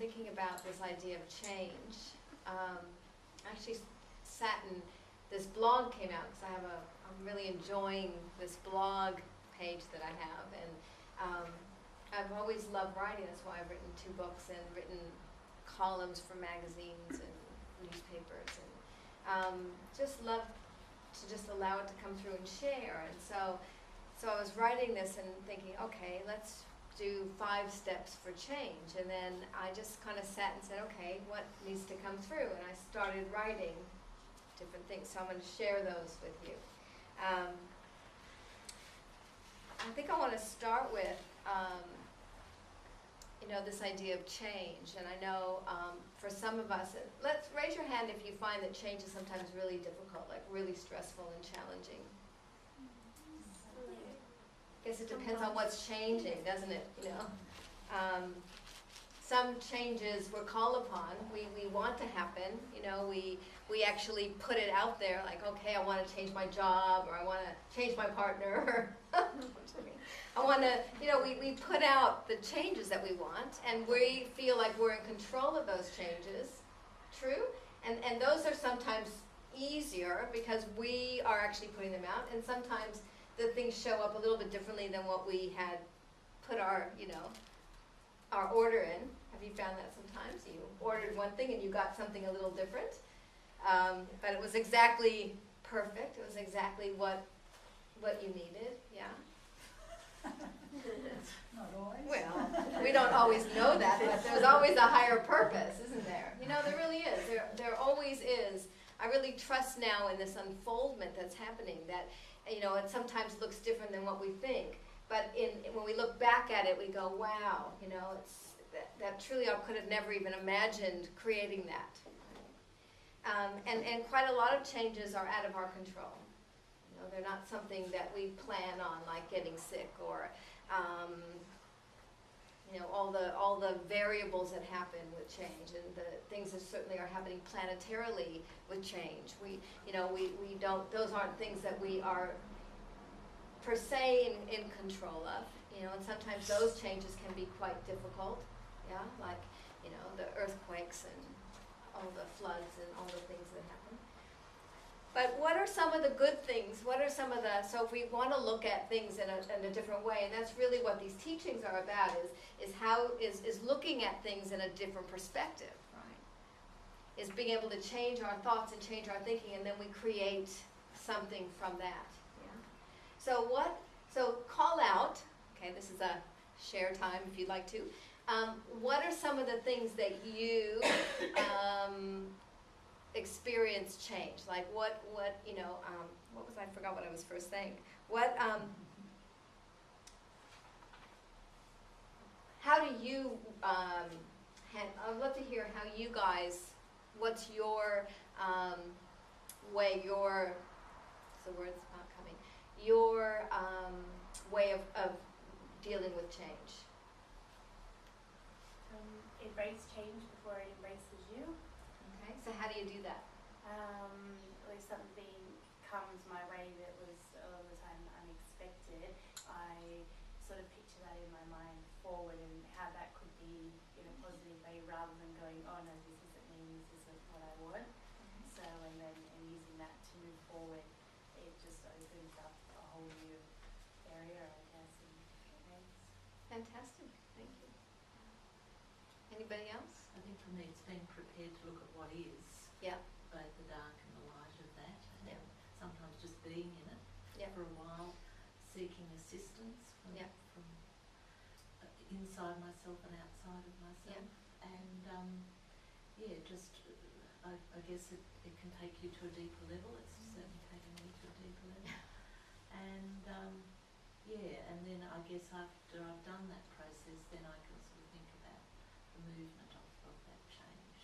thinking about this idea of change. I actually sat and this blog came out because I'm really enjoying this blog page that I have, and I've always loved writing. That's why I've written 2 books and written columns for magazines and newspapers, and just love to just allow it to come through and share. And so I was writing this and thinking, okay, let's do 5 steps for change. And then I just kind of sat and said, okay, what needs to come through? And I started writing different things. So I'm going to share those with you. I think I want to start with, this idea of change. And I know for some of us, let's raise your hand if you find that change is sometimes really difficult, like really stressful and challenging. I guess it depends on what's changing, doesn't it? Some changes we're called upon. We want to happen. We actually put it out there, like, okay, I want to change my job, or I want to change my partner. I want to, we put out the changes that we want, and we feel like we're in control of those changes. True? And those are sometimes easier because we are actually putting them out, and sometimes the things show up a little bit differently than what we had put our order in. Have you found that sometimes? You ordered one thing and you got something a little different, but it was exactly perfect. It was exactly what you needed. Yeah. Not always. Well, we don't always know that, but there's always a higher purpose, isn't there? There really is. There always is. I really trust now in this unfoldment that's happening that, it sometimes looks different than what we think. But when we look back at it, we go, wow, it's that truly I could have never even imagined creating that. And quite a lot of changes are out of our control. They're not something that we plan on, like getting sick or, all the variables that happen with change, and the things that certainly are happening planetarily with change. We don't. Those aren't things that we are per se in control of. And sometimes those changes can be quite difficult. Yeah, like the earthquakes and all the floods and all the things that happen. But what are some of the good things? What are some of so if we want to look at things in a different way, and that's really what these teachings are about, is looking at things in a different perspective, right? Is being able to change our thoughts and change our thinking, and then we create something from that. Yeah. So call out, okay, this is a share time if you'd like to. What are some of the things that you experience change? Like what was, I forgot what I was first saying. How do you, I'd love to hear how you guys, what's your way, the word's not coming, your way of dealing with change. Embrace change before it embraces you. Okay, so how do you do that? If something comes my way that was a lot of the time unexpected, I sort of picture that in my mind forward and how that could be in a positive way rather than going, oh no, this isn't me, this isn't what I want. Mm-hmm. So, and using that to move forward, it just opens up a whole new area, I guess, in ways. Fantastic, thank you. Anybody else? I think for me it's being prepared to look at what is, yeah, both the dark and the light of that, and yeah, sometimes just being in it, yeah, for a while, seeking assistance from, yeah, from inside myself and outside of myself, yeah, and I guess it can take you to a deeper level. It's certainly taken me to a deeper level, and and then I guess after I've done that process, then I can sort of think about the movement of that change.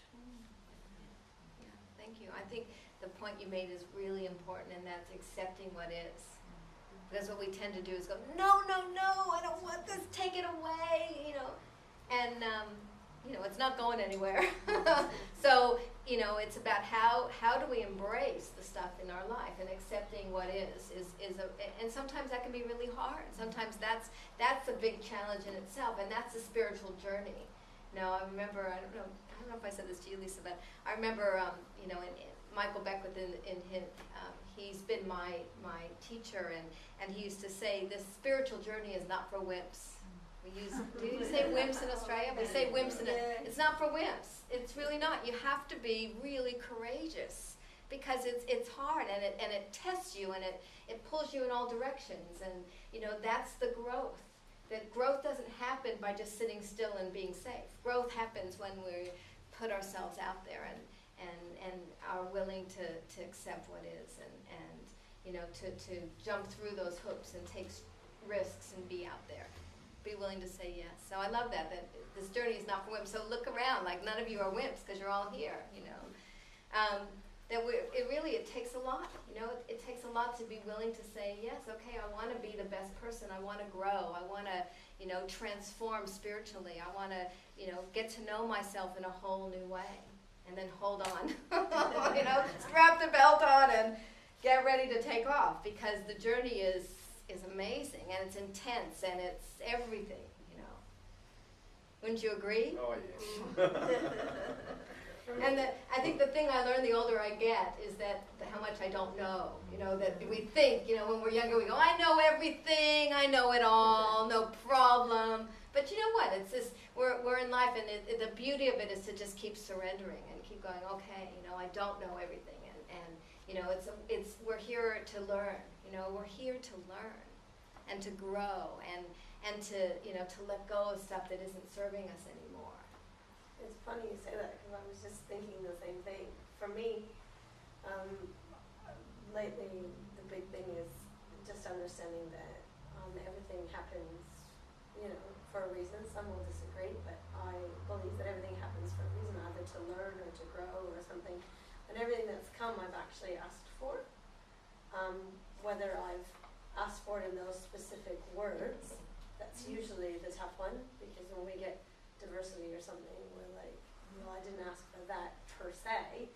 Yeah, thank you. I think the point you made is really important, and that's accepting what is. Because what we tend to do is go, no, I don't want this, take it away, and it's not going anywhere. So, it's about how do we embrace the stuff in our life, and accepting what is and sometimes that can be really hard. Sometimes that's a big challenge in itself, and that's a spiritual journey. No, I remember, I don't know if I said this to you, Lisa, but I remember, Michael Beckwith in his, he's been my teacher, and he used to say, this spiritual journey is not for wimps. Do you say wimps in Australia? We say wimps it's not for wimps. It's really not. You have to be really courageous, because it's hard, and it tests you, and it pulls you in all directions, and that's the growth. That growth doesn't happen by just sitting still and being safe. Growth happens when we put ourselves out there and are willing to accept what is, and to jump through those hoops and take risks and be out there. Be willing to say yes. So I love that this journey is not for wimps. So look around, like none of you are wimps, because you're all here, it takes a lot, it takes a lot to be willing to say, yes, okay, I want to be the best person, I want to grow, I want to, transform spiritually, I want to, get to know myself in a whole new way, and then hold on, strap the belt on and get ready to take off, because the journey is amazing, and it's intense, and it's everything, Wouldn't you agree? Oh, yes. And I think the thing I learn the older I get is that how much I don't know. That we think, when we're younger, we go, I know everything, I know it all, no problem. But you know what? It's this, we're in life, and the beauty of it is to just keep surrendering and keep going, okay, I don't know everything. And we're here to learn, we're here to learn and to grow and to, to let go of stuff that isn't serving us anymore. It's funny you say that, because I was just thinking the same thing. For me, lately the big thing is just understanding that everything happens, for a reason. Some will disagree, but I believe that everything happens for a reason, either to learn or to grow or something. And everything that's come, I've actually asked for. Whether I've asked for it in those specific words, that's usually the tough one, because when we get diversity or something, we're like, well, I didn't ask for that per se,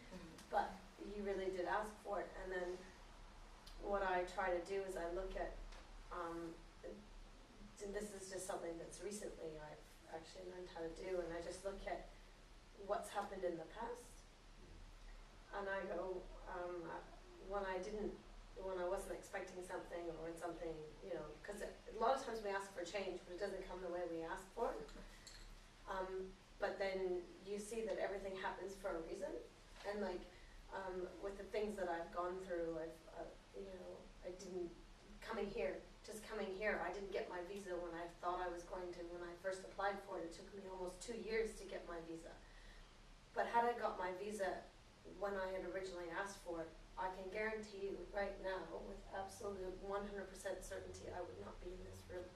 but you really did ask for it. And then what I try to do is I look at, and this is just something that's recently I've actually learned how to do, and I just look at what's happened in the past, and I go, when I wasn't expecting something, or when something, because a lot of times we ask for change, but it doesn't come the way we ask for it. But then you see that everything happens for a reason, and with the things that I've gone through, I didn't coming here, I didn't get my visa when I thought I was going to. When I first applied for it, it took me almost 2 years to get my visa. But had I got my visa when I had originally asked for it, I can guarantee you right now, with absolute 100% certainty, I would not be in this room.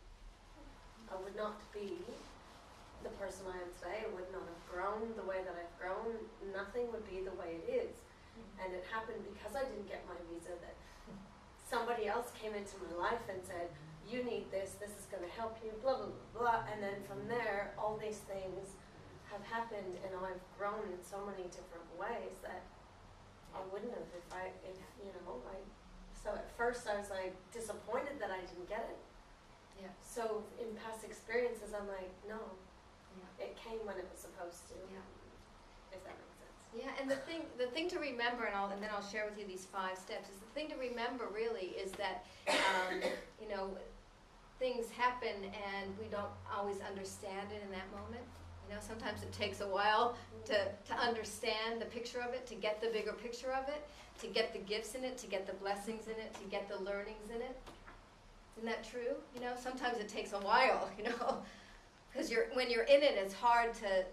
I would not be the person I am today. I would not have grown the way that I've grown. Nothing would be the way it is. And it happened because I didn't get my visa, that somebody else came into my life and said, you need this is going to help you, blah, blah, blah, blah. And then from there, all these things have happened, and I've grown in so many different ways that I wouldn't have so at first I was like disappointed that I didn't get it. Yeah. So in past experiences, I'm like, no, Yeah. it came when it was supposed to. Yeah. If that makes sense. Yeah, and the thing to remember, and then I'll share with you these 5 steps, is the thing to remember really is that, things happen and we don't always understand it in that moment. Sometimes it takes a while to understand the picture of it, to get the bigger picture of it, to get the gifts in it, to get the blessings in it, to get the learnings in it. Isn't that true? Sometimes it takes a while, because when you're in it, it's hard to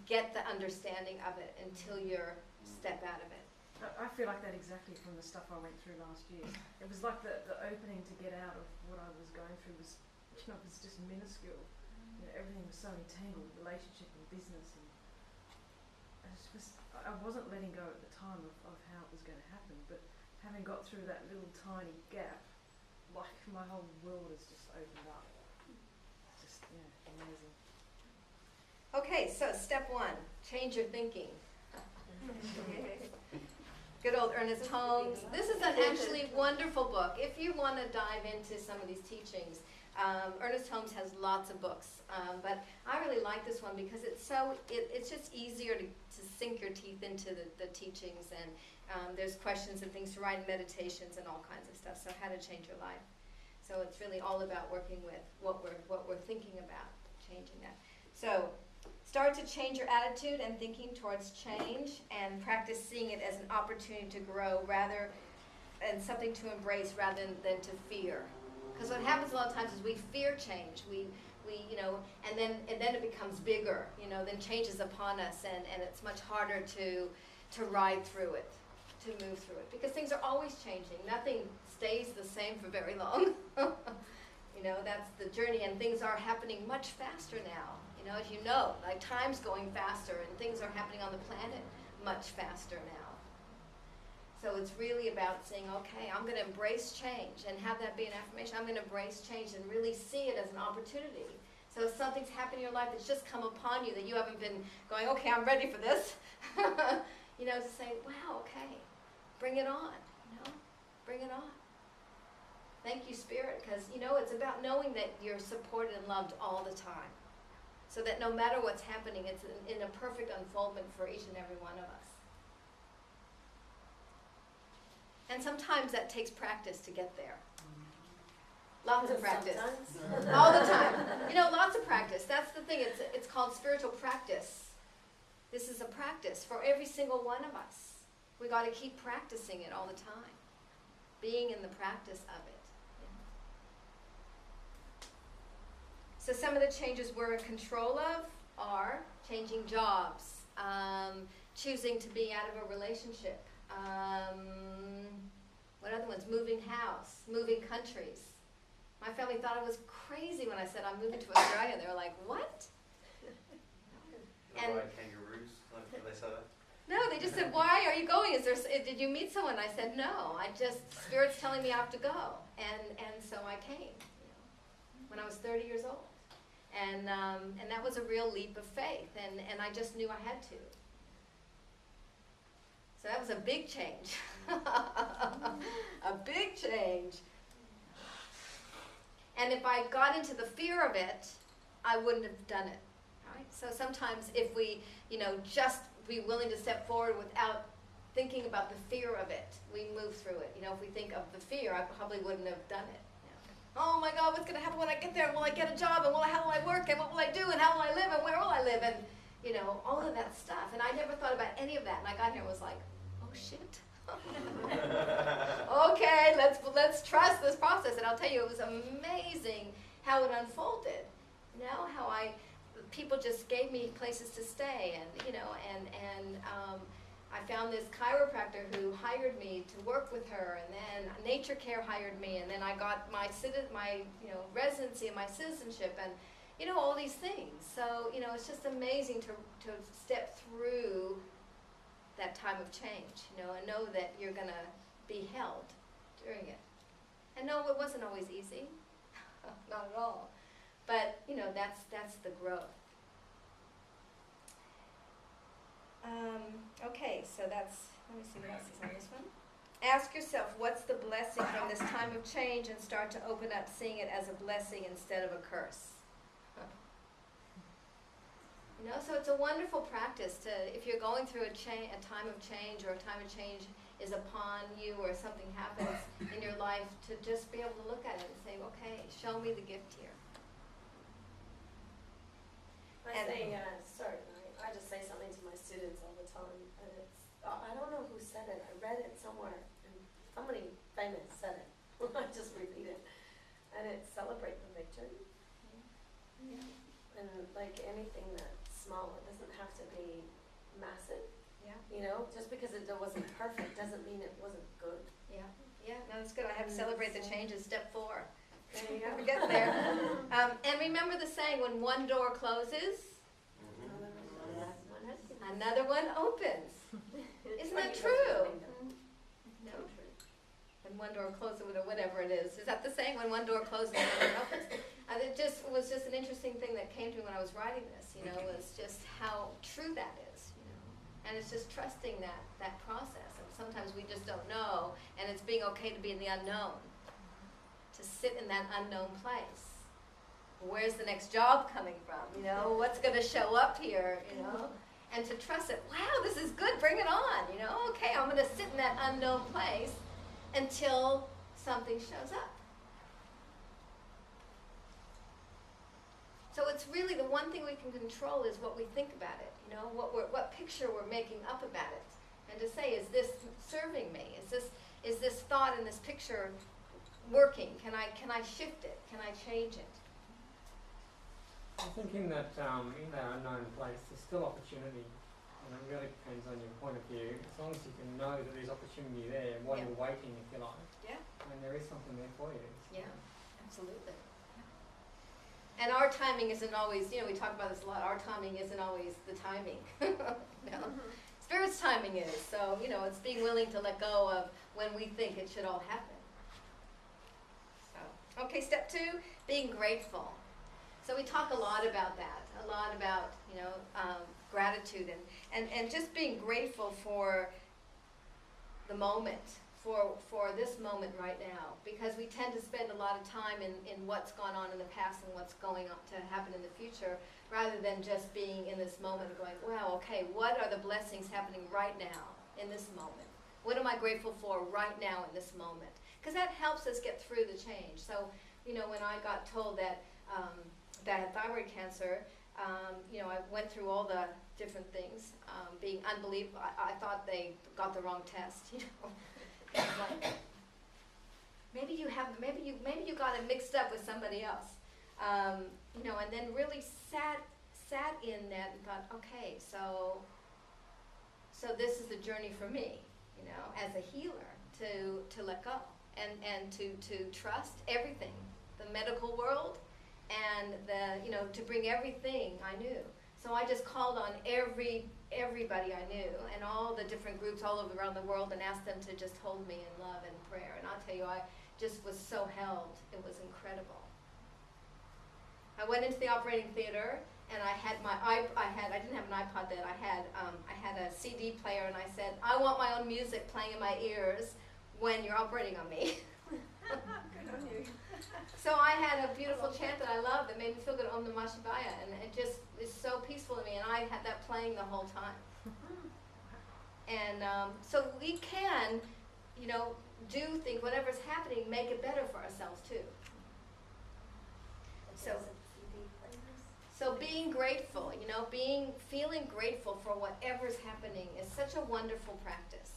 get the understanding of it until you step out of it. I feel like that exactly from the stuff I went through last year. It was like the opening to get out of what I was going through was just minuscule. Everything was so entangled, relationship and business, and I wasn't letting go at the time of how it was going to happen, but having got through that little tiny gap, like my whole world has just opened up. Just, amazing. Okay, so step 1, change your thinking. Good old Ernest Holmes. This is an actually wonderful book. If you want to dive into some of these teachings, Ernest Holmes has lots of books, but I really like this one because it's just easier to sink your teeth into the teachings, and there's questions and things to write, and meditations and all kinds of stuff. So how to change your life. So it's really all about working with what we're thinking about, changing that. So start to change your attitude and thinking towards change, and practice seeing it as an opportunity to grow and something to embrace rather than to fear. Because what happens a lot of times is we fear change. We and then it becomes bigger. Then change is upon us, and it's much harder to ride through it, to move through it, because things are always changing. Nothing stays the same for very long. That's the journey, and things are happening much faster now. As you know, like time's going faster, and things are happening on the planet much faster now. So it's really about saying, okay, I'm going to embrace change, and have that be an affirmation. I'm going to embrace change and really see it as an opportunity. So if something's happened in your life that's just come upon you that you haven't been going, okay, I'm ready for this, to say, wow, okay, bring it on, bring it on. Thank you, Spirit, because, it's about knowing that you're supported and loved all the time. So that no matter what's happening, it's in a perfect unfoldment for each and every one of us. And sometimes that takes practice to get there. Lots of practice. All the time. Lots of practice. That's the thing. It's called spiritual practice. This is a practice for every single one of us. We got to keep practicing it all the time. Being in the practice of it. So some of the changes we're in control of are changing jobs, choosing to be out of a relationship, what other ones? Moving house, moving countries. My family thought I was crazy when I said I'm moving to Australia. They were like, what? And kangaroos, like they say that? No, they just said, why are you going? Did you meet someone? I said, no. Spirit's telling me I have to go. And so I came, when I was 30 years old. And that was a real leap of faith. And I just knew I had to. So that was a big change. A big change. And if I got into the fear of it, I wouldn't have done it. Right? So sometimes if we, just be willing to step forward without thinking about the fear of it, we move through it. If we think of the fear, I probably wouldn't have done it. Oh my God, what's going to happen when I get there? Will I get a job? And how will I work? And what will I do? And how will I live? And where will I live? And, all of that stuff. And I never thought about any of that. And I got here and was like, oh shit. Okay, let's trust this process. And I'll tell you, it was amazing how it unfolded. How people just gave me places to stay, and I found this chiropractor who hired me to work with her, and then Nature Care hired me, and then I got my residency and my citizenship, and all these things. So it's just amazing to step through that time of change, and know that you're going to be held during it. And no, it wasn't always easy, not at all. But that's the growth. Okay, so let me see what else is on this one. Ask yourself, what's the blessing from this time of change, and start to open up seeing it as a blessing instead of a curse. So it's a wonderful practice if you're going through a time of change, or a time of change is upon you, or something happens in your life, to just be able to look at it and say, okay, show me the gift here. I just say something to my students all the time, and it's, I don't know who said it, I read it somewhere, and somebody famous said it, I just repeat it, and it's celebrate the victory. Yeah. And like anything that's small, it doesn't have to be massive. Yeah. Just because it wasn't perfect doesn't mean it wasn't good. Yeah. Yeah. No, that's good. I have to celebrate the changes. Step 4. There you go. We get there. And remember the saying: when one door closes, another one opens. Isn't that true? No. When one door closes, or whatever it is. Is that the saying? When one door closes, another one opens. It was just an interesting thing that came to me when I was writing this. Was just how true that is. And it's just trusting that process. And sometimes we just don't know, and it's being okay to be in the unknown, to sit in that unknown place. Where's the next job coming from? You know, what's going to show up here? You know, and to trust it. Wow, this is good. Bring it on. You know, okay, I'm going to sit in that unknown place until something shows up. So it's really the one thing we can control is what we think about it. You know, what picture we're making up about it, and to say, is this serving me? Is this thought in this picture working? Can I shift it? Can I change it? I think in that unknown place, there's still opportunity, and it really depends on your point of view. As long as you can know that there's opportunity there, while Yeah. you're waiting, if you like, Yeah. and there is something there for you. Yeah, absolutely. And our timing isn't always, you know, we talk about this a lot, our timing isn't always the timing. No. Spirit's timing is. So, you know, it's being willing to let go of when we think it should all happen. So, okay, step 2, being grateful. So we talk a lot about that, a lot about, you know, gratitude and just being grateful for the moment, for this moment right now, because we tend to spend a lot of time in what's gone on in the past and what's going on to happen in the future, rather than just being in this moment and going, wow, okay, what are the blessings happening right now in this moment? What am I grateful for right now in this moment? Because that helps us get through the change. So, you know, when I got told that that I had thyroid cancer, you know, I went through all the different things, being unbelievable. I thought they got the wrong test, you know. Like, maybe you got it mixed up with somebody else, you know, and then really sat in that and thought, okay, so this is the journey for me, you know, as a healer, to let go and to trust everything, the medical world, and you know, to bring everything I knew. So I just called on everybody I knew and all the different groups all over around the world and asked them to just hold me in love and prayer. And I'll tell you, I just was so held. It was incredible. I went into the operating theater and I had I didn't have an iPod then. I had a CD player, and I said, I want my own music playing in my ears when you're operating on me. Good on you. So I had a beautiful chant that I loved that made me feel good, Om Namah Shivaya, and it just is so peaceful to me, and I had that playing the whole time. And so we can, you know, do things, whatever's happening, make it better for ourselves too. So being grateful, you know, feeling grateful for whatever's happening is such a wonderful practice.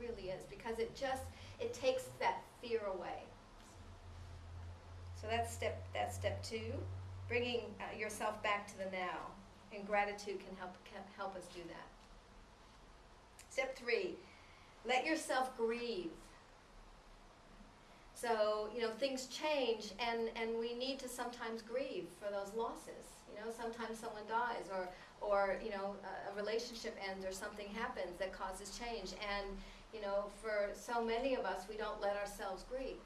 It really is, because it takes that fear away. So that's step 2, bringing yourself back to the now, and gratitude can help us do that. Step 3, let yourself grieve. So, you know, things change, and we need to sometimes grieve for those losses. You know, sometimes someone dies, or you know, a relationship ends, or something happens that causes change. And, you know, for so many of us, we don't let ourselves grieve.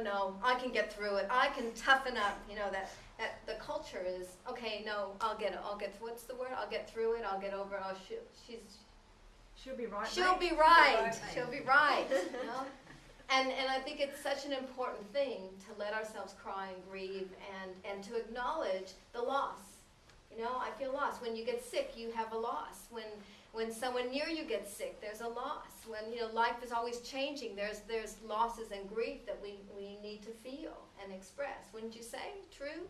No, I can get through it. I can toughen up. You know, that the culture is, okay, no, I'll get what's the word? I'll get through it. I'll get over it. She'll be right. She'll be right. She'll be right. You know? And I think it's such an important thing to let ourselves cry and grieve and to acknowledge the loss. You know, I feel lost. When you get sick, you have a loss. When someone near you gets sick, there's a loss. When, you know, life is always changing, there's losses and grief that we need to feel and express. Wouldn't you say? True?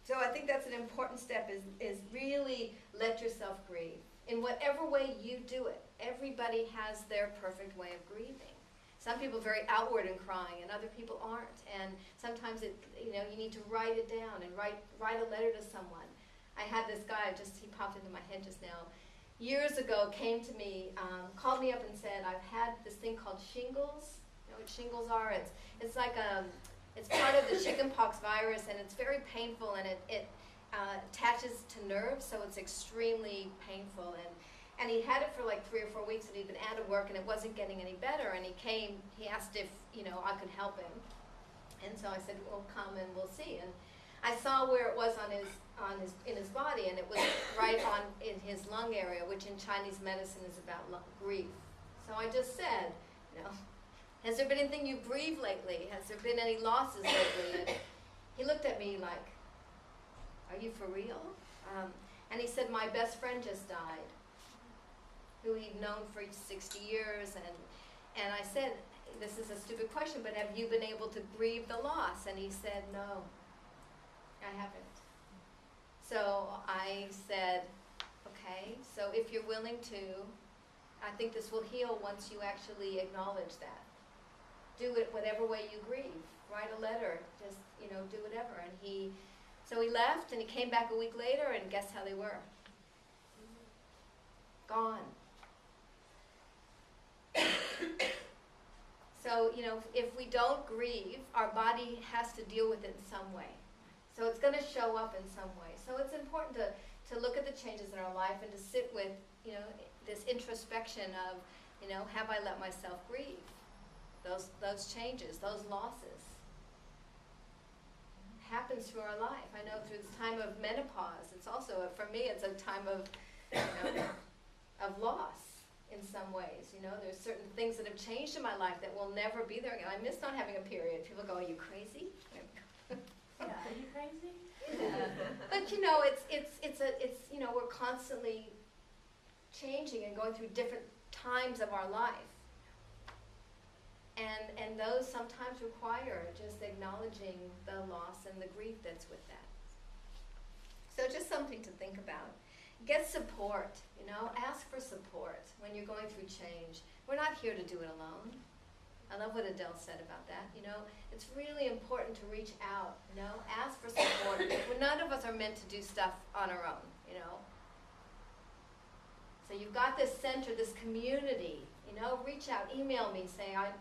So I think that's an important step, is really let yourself grieve. In whatever way you do it, everybody has their perfect way of grieving. Some people are very outward in crying, and other people aren't. And sometimes you know, you need to write it down and write a letter to someone. I had this guy, he popped into my head just now, years ago, came to me, called me up and said, I've had this thing called shingles. You know what shingles are? It's like it's part of the chickenpox virus, and it's very painful, and it attaches to nerves, so it's extremely painful. And he had it for like 3 or 4 weeks, and he'd been out of work, and it wasn't getting any better. And he asked if, you know, I could help him. And so I said, well, come and we'll see. And I saw where it was in his body, and it was right in his lung area, which in Chinese medicine is about grief. So I just said, you know, Has there been anything you've grieved lately? Has there been any losses lately? And he looked at me like, are you for real? And he said, my best friend just died, who he'd known for 60 years. And I said, this is a stupid question, but have you been able to grieve the loss? And he said, no, I haven't. So I said, okay, so if you're willing to, I think this will heal once you actually acknowledge that. Do it whatever way you grieve. Write a letter, just, do whatever. And so he left and he came back a week later, and guess how they were? Gone. So, if we don't grieve, our body has to deal with it in some way. So it's going to show up in some way. So it's important to look at the changes in our life and to sit with, this introspection of, have I let myself grieve those changes, those losses? Happens through our life. I know through this time of menopause, it's also, for me, it's a time of, of loss in some ways. There's certain things that have changed in my life that will never be there again. I miss not having a period. People go, are you crazy? Yeah, are you crazy? But it's we're constantly changing and going through different times of our life. And those sometimes require just acknowledging the loss and the grief that's with that. So just something to think about. Get support, ask for support when you're going through change. We're not here to do it alone. I love what Adele said about that. It's really important to reach out, ask for support. None of us are meant to do stuff on our own, So you've got this center, this community, reach out, email me, say, I'd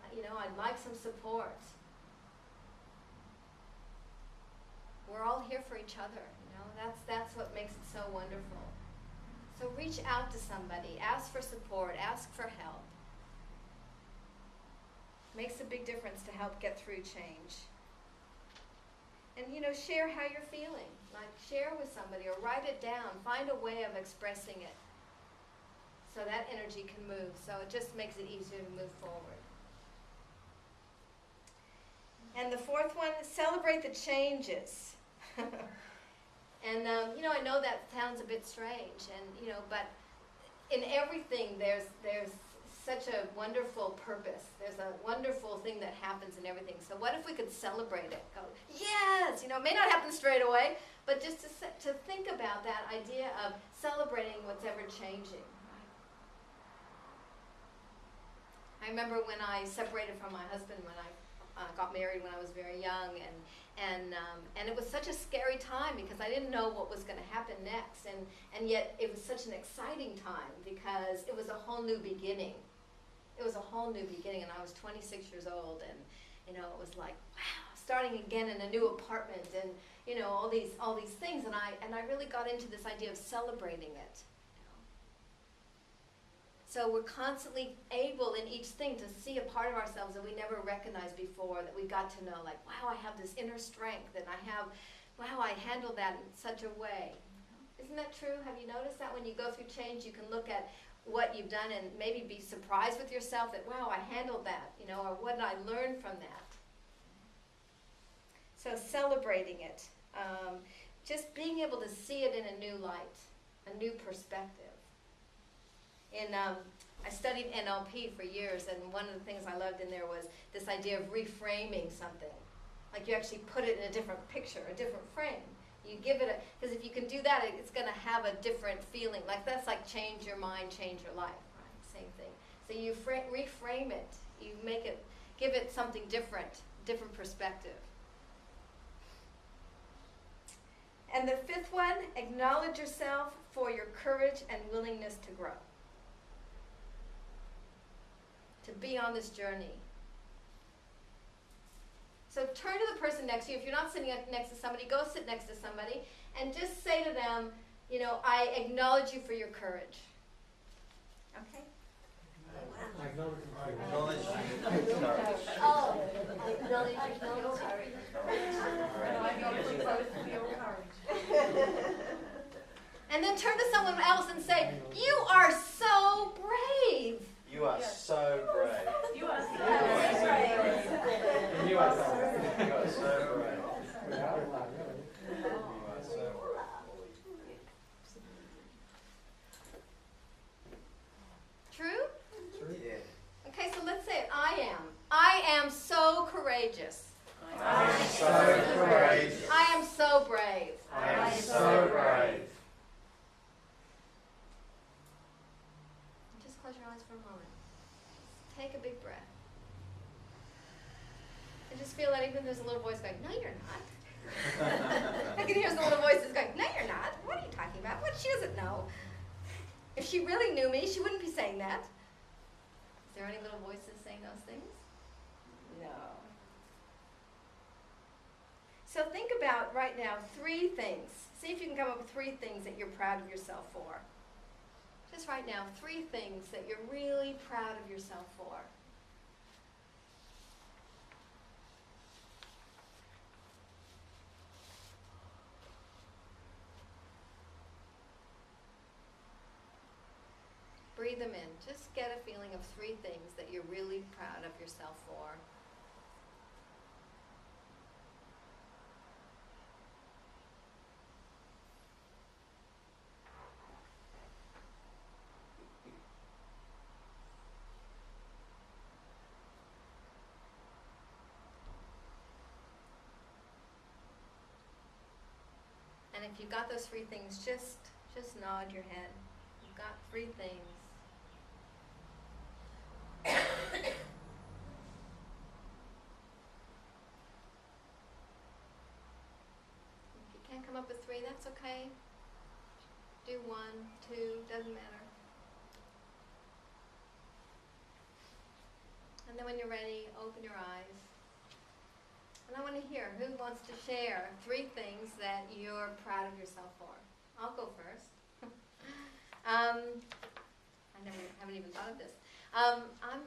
like some support. We're all here for each other, that's what makes it so wonderful. So reach out to somebody, ask for support, ask for help. Makes a big difference to help get through change. And share how you're feeling. Like share with somebody or write it down. Find a way of expressing it so that energy can move. So it just makes it easier to move forward. And the fourth one, celebrate the changes. And I know that sounds a bit strange, and but in everything there's such a wonderful purpose. There's a wonderful thing that happens in everything. So what if we could celebrate it? Go, yes! It may not happen straight away, but just to think about that idea of celebrating what's ever changing. I remember when I separated from my husband when I got married when I was very young, and it was such a scary time because I didn't know what was going to happen next, and yet it was such an exciting time because it was a whole new beginning. It was a whole new beginning, and I was 26 years old, and it was like, wow, starting again in a new apartment, and all these things, and I really got into this idea of celebrating it. So we're constantly able in each thing to see a part of ourselves that we never recognized before, that we got to know, like, wow, I have this inner strength, and I handle that in such a way. Isn't that true? Have you noticed that when you go through change, you can look at what you've done and maybe be surprised with yourself that, wow, I handled that, or what did I learn from that? So celebrating it, just being able to see it in a new light, a new perspective. I studied NLP for years, and one of the things I loved in there was this idea of reframing something. Like you actually put it in a different picture, a different frame. You give it because if you can do that, it's going to have a different feeling. Like that's like change your mind, change your life, right? Same thing. So you reframe it. You make it, give it something different perspective. And the fifth one, acknowledge yourself for your courage and willingness to grow. To be on this journey. So turn to the person next to you. If you're not sitting next to somebody, go sit next to somebody and just say to them, I acknowledge you for your courage. Okay? I acknowledge you for your Acknowledge courage. Oh, I acknowledge your courage. And then turn to someone else and say, you are so brave. You You are so brave. You are so brave. And you are so You are so brave. We are really. You are so brave. True? True. Yeah. Okay, so let's say it. I am. I am so courageous. I am so courageous. I am so brave. I am so brave. Just close your eyes for a moment. Take a big breath. And just feel that even there's a little voice going, no, you're not. I can hear some little voices going, no, you're not. What are you talking about? What? She doesn't know. If she really knew me, she wouldn't be saying that. Is there any little voices saying those things? No. So think about right now 3 things. See if you can come up with 3 things that you're proud of yourself for. Just right now, 3 things that you're really proud of yourself for. Breathe them in. Just get a feeling of 3 things that you're really proud of yourself for. And if you've got those 3 things, just nod your head. You've got 3 things. If you can't come up with 3, that's okay. Do 1, 2, doesn't matter. And then when you're ready, open your eyes. And I want to hear who wants to share 3 things that you're proud of yourself for. I'll go first. I haven't even thought of this. I'm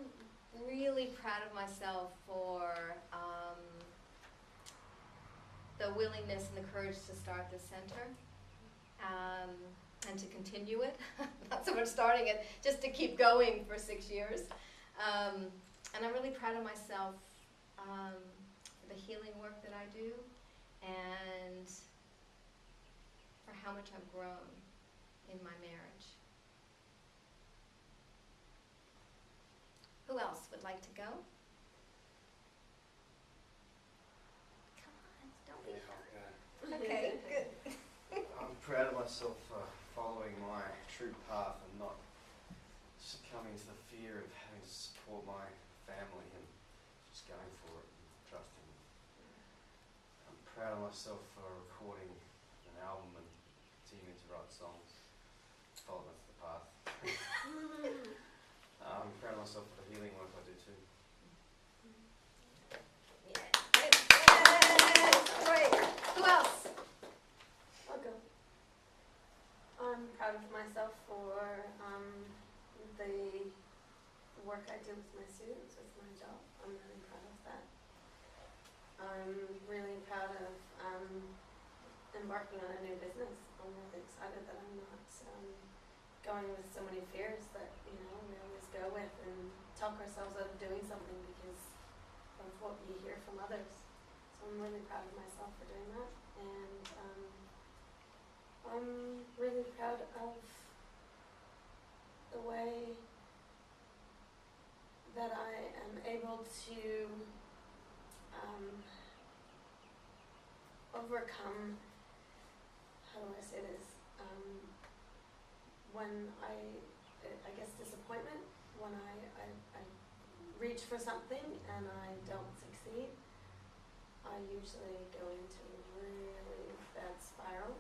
really proud of myself for the willingness and the courage to start this center and to continue it. Not so much starting it, just to keep going for 6 years. And I'm really proud of myself for the healing work that I do and for how much I've grown in my marriage. Who else would like to go? Come on, don't be shy. Okay, good. I'm proud of myself for following my true path and not succumbing to the fear of having to support my family and just going for it and trusting. I'm proud of myself for recording an album and continuing to write songs. Follow that's the path. I'm proud of myself for the healing work I do too. Yeah. Great. Who else? I'll go. I'm proud of myself for the work I do with my students, with my job. I'm really proud of that. I'm really proud of embarking on a new business. I'm really excited that I'm not going with so many fears that, we always go with and talk ourselves out of doing something because of what we hear from others. So I'm really proud of myself for doing that. And I'm really proud of the way that I am able to overcome, how do I say this, when I guess disappointment, when I reach for something and I don't succeed, I usually go into a really bad spiral.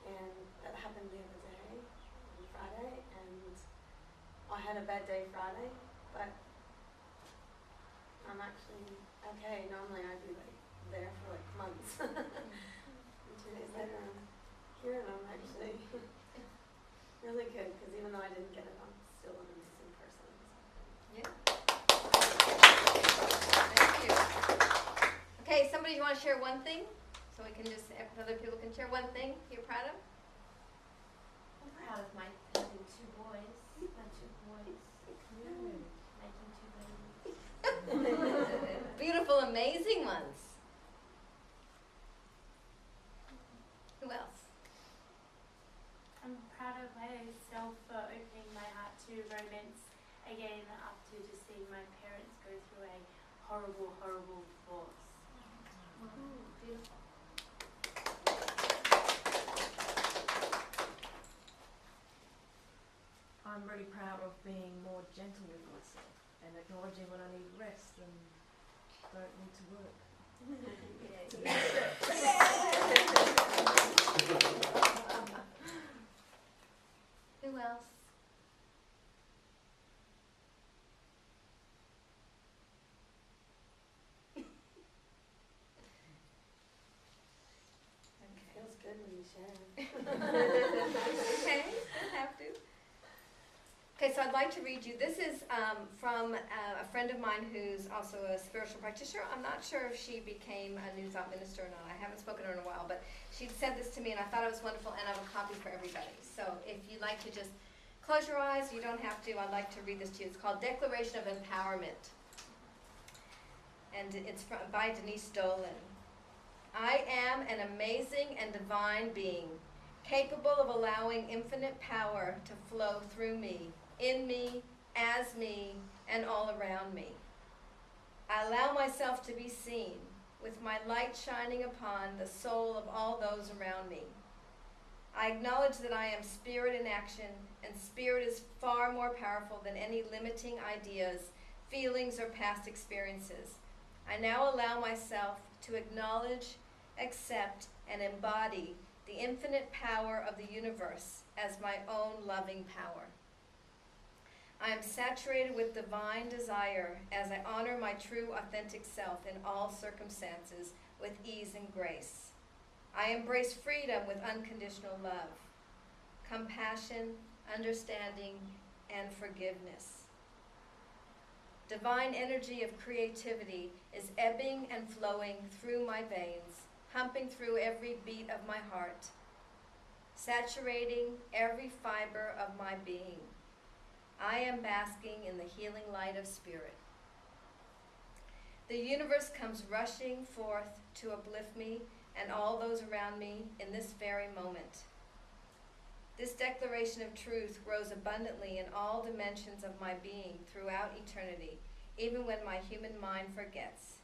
And that happened the other day, on Friday, and I had a bad day Friday, but I'm actually okay. Normally I'd be there for months. And 2 days later I'm here and I'm actually really good, because even though I didn't get it, I'm still an amazing person. Yeah. Thank you. Okay, somebody want to share one thing? So we can just, other people can share one thing you're proud of? I'm proud of my having 2 boys. My 2 boys. Making 2 babies. Beautiful, amazing ones. Who else? I'm proud of myself for opening my heart to romance again after just seeing my parents go through a horrible, horrible divorce. Beautiful. I'm really proud of being more gentle with myself and acknowledging when I need rest and don't need to work. Who else? Feels good when you share. Okay, don't have to. Okay, so I'd like to read you. This is from a friend of mine who's also a spiritual practitioner. I'm not sure if she became a New Thought minister or not. I haven't spoken to her in a while, but she sent this to me and I thought it was wonderful, and I have a copy for everybody. So if you'd like to just close your eyes, you don't have to. I'd like to read this to you. It's called Declaration of Empowerment. And it's by Denise Dolan. I am an amazing and divine being, capable of allowing infinite power to flow through me, in me, as me, and all around me. I allow myself to be seen, with my light shining upon the soul of all those around me. I acknowledge that I am spirit in action, and spirit is far more powerful than any limiting ideas, feelings, or past experiences. I now allow myself to acknowledge, accept, and embody the infinite power of the universe as my own loving power. I am saturated with divine desire as I honor my true authentic self in all circumstances with ease and grace. I embrace freedom with unconditional love, compassion, understanding, and forgiveness. Divine energy of creativity is ebbing and flowing through my veins, pumping through every beat of my heart, saturating every fiber of my being. I am basking in the healing light of spirit. The universe comes rushing forth to uplift me and all those around me in this very moment. This declaration of truth grows abundantly in all dimensions of my being throughout eternity, even when my human mind forgets.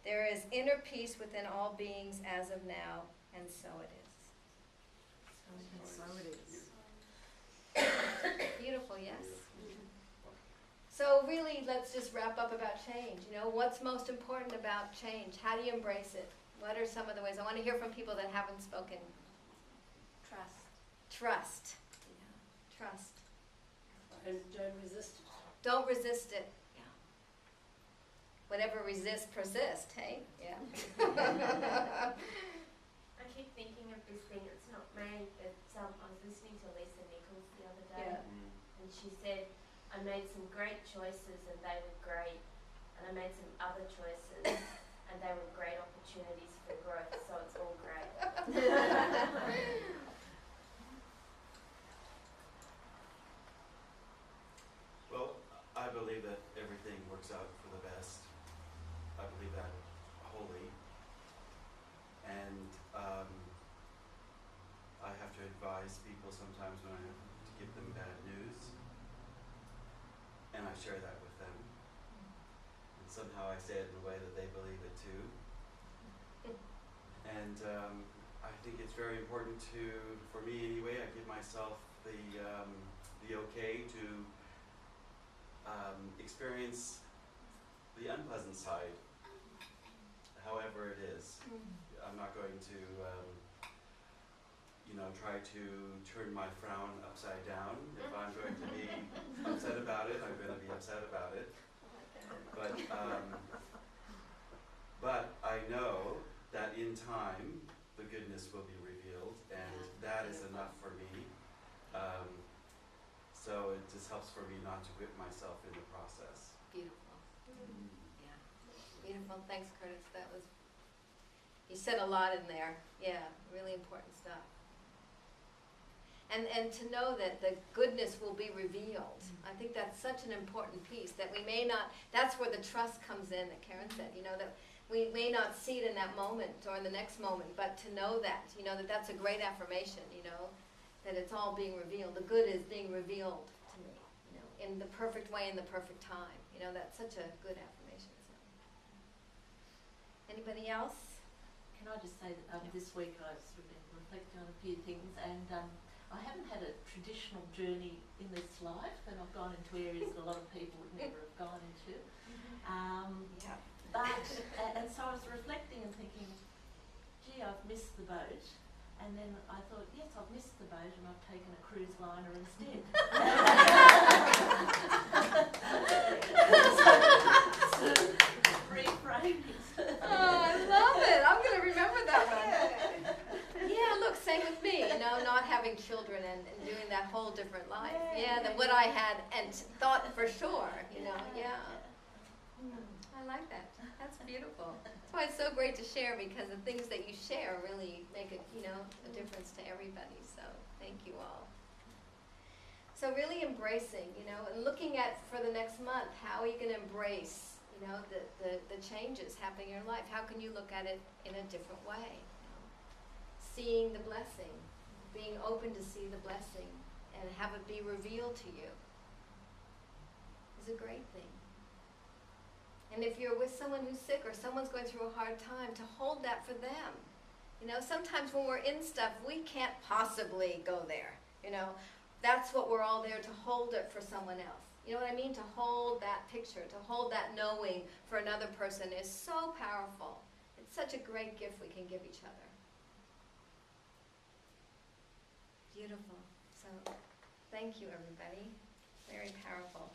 There is inner peace within all beings as of now, and so it is. So it is. Beautiful, yes? So really, let's just wrap up about change. You know, what's most important about change? How do you embrace it? What are some of the ways? I want to hear from people that haven't spoken. Trust. Trust. Yeah. Trust. And don't resist it. Don't resist it. Yeah. Whatever resist, persist, hey? Yeah. I keep thinking of this thing, it's not made, but I was listening to Lisa Nichols the other day, Yeah. and she said, I made some great choices and they were great, and I made some other choices and they were great opportunities for growth, so it's all great. Well, I believe that everything works out for the best. I believe that wholly. And I have to advise people sometimes when I have to give them bad news. And I share that with them. And somehow I say it in a way that they believe it too. And I think it's very important to, for me anyway, I give myself the okay to experience the unpleasant side, however it is. I'm not going to, try to turn my frown upside down. If I'm going to be upset about it, I'm going to be upset about it. But I know that in time, the goodness will be revealed, and that is enough for me. So it just helps for me not to whip myself in the process. Beautiful. Yeah. Beautiful. Thanks, Curtis. That was, you said a lot in there. Yeah, really important stuff. and to know that the goodness will be revealed. I think that's such an important piece, that we may not, that's where the trust comes in, that Karen said, you know, that we may not see it in that moment or in the next moment, but to know that, you know, that that's a great affirmation, you know, that it's all being revealed. The good is being revealed to me, you know, in the perfect way, in the perfect time. You know, that's such a good affirmation. So. Anybody else? Can I just say that this week I've sort of been reflecting on a few things, and I haven't had a traditional journey in this life, and I've gone into areas that a lot of people would never have gone into. Yeah. But, and so I was reflecting and thinking, gee, I've missed the boat. And then I thought, yes, I've missed the boat and I've taken a cruise liner instead. Reframing. Oh, I love it. I'm going to remember that one. Yeah, look, same with me, you know, not having children and doing that whole different life. Yeah, than what I had and thought for sure, you know, yeah. I like that. That's beautiful. That's why it's so great to share, because the things that you share really make a, you know, a difference to everybody. So thank you all. So really embracing, you know, and looking at for the next month, how are you going to embrace, you know, the changes happening in your life? How can you look at it in a different way? You know? Seeing the blessing, being open to see the blessing and have it be revealed to you is a great thing. And if you're with someone who's sick or someone's going through a hard time, to hold that for them. You know, sometimes when we're in stuff, we can't possibly go there. You know, that's what we're all there to hold it for someone else. You know what I mean? To hold that picture, to hold that knowing for another person is so powerful. It's such a great gift we can give each other. Beautiful. So, thank you, everybody. Very powerful.